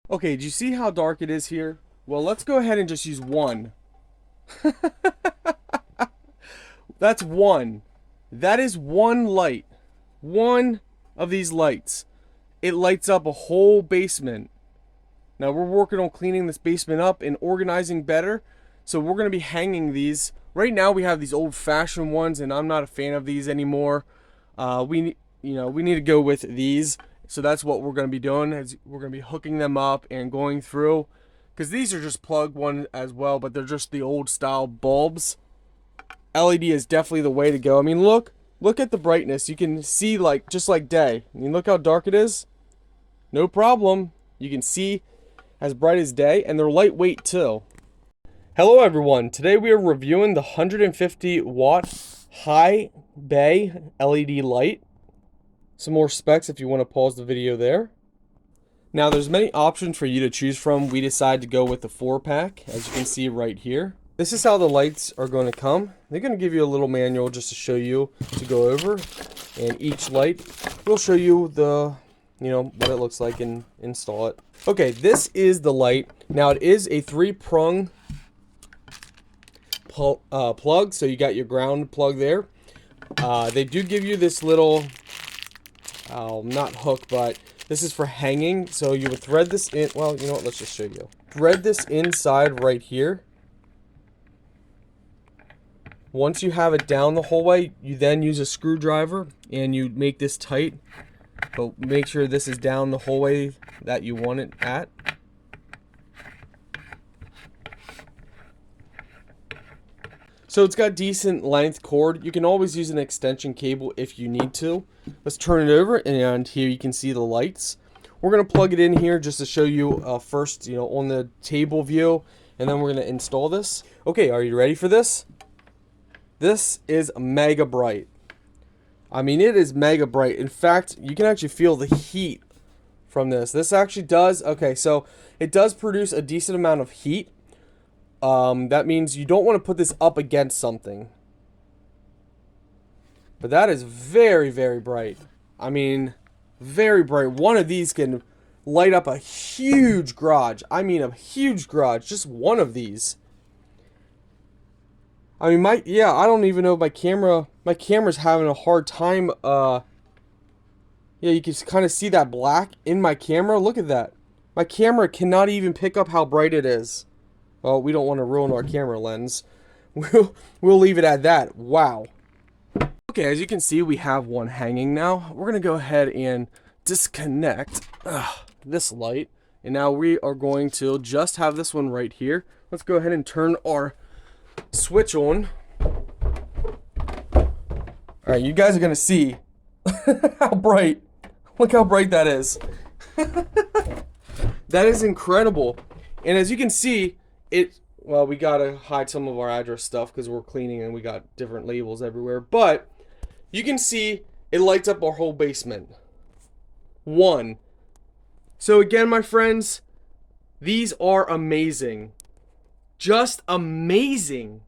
Okay, do you see how dark it is here? Well, let's go ahead and just use one. That's one. That is one light. One of these lights. It lights up a whole basement. Now we're working on cleaning this basement up and organizing better. So we're going to be hanging these. Right now we have these old-fashioned ones and I'm not a fan of these anymore. We need to go with these. So that's what we're going to be doing. Is we're going to be hooking them up and going through, because these are just plug one as well, but they're just the old style bulbs. LED is definitely the way to go. I mean, look at the brightness. You can see like just like day. I mean, look how dark it is. No problem. You can see as bright as day, and they're lightweight too. Hello everyone. Today we are reviewing the 150 watt high bay LED light. Some more specs if you want to pause the video there. Now there's many options for you to choose from. We decided to go with the 4-pack, as you can see right here. This is how the lights are going to come. They're going to give you a little manual just to show you to go over, and each light will show you the, what it looks like and install it. Okay, this is the light. Now it is a 3-prong plug, so you got your ground plug there. They do give you this little, not hook, but this is for hanging. So you would thread this in. Well, you know what? Let's just show you. Thread this inside right here. Once you have it down the whole way, you then use a screwdriver and you make this tight. But make sure this is down the whole way that you want it at. So it's got decent length cord. You can always use an extension cable if you need to. Let's turn it over, and here you can see the lights. We're going to plug it in here just to show you first, on the table view, and then we're going to install this. Okay, are you ready for this? This is mega bright. I mean, it is mega bright. In fact, you can actually feel the heat from this. This actually does, okay, so it does produce a decent amount of heat. That means you don't want to put this up against something. But that is very, very bright. I mean, very bright. One of these can light up a huge garage. I mean, a huge garage. Just one of these. I mean, I don't even know if my camera's having a hard time, yeah, you can kind of see that black in my camera. Look at that. My camera cannot even pick up how bright it is. Well, we don't want to ruin our camera lens. We'll leave it at that. Wow. Okay, as you can see, we have one hanging now. We're going to go ahead and disconnect this light. And now we are going to just have this one right here. Let's go ahead and turn our switch on. Alright, you guys are going to see how bright. Look how bright that is. That is incredible. And as you can see, well, we gotta hide some of our address stuff because we're cleaning and we got different labels everywhere. But you can see it lights up our whole basement. One. So again, my friends, these are amazing. Just amazing.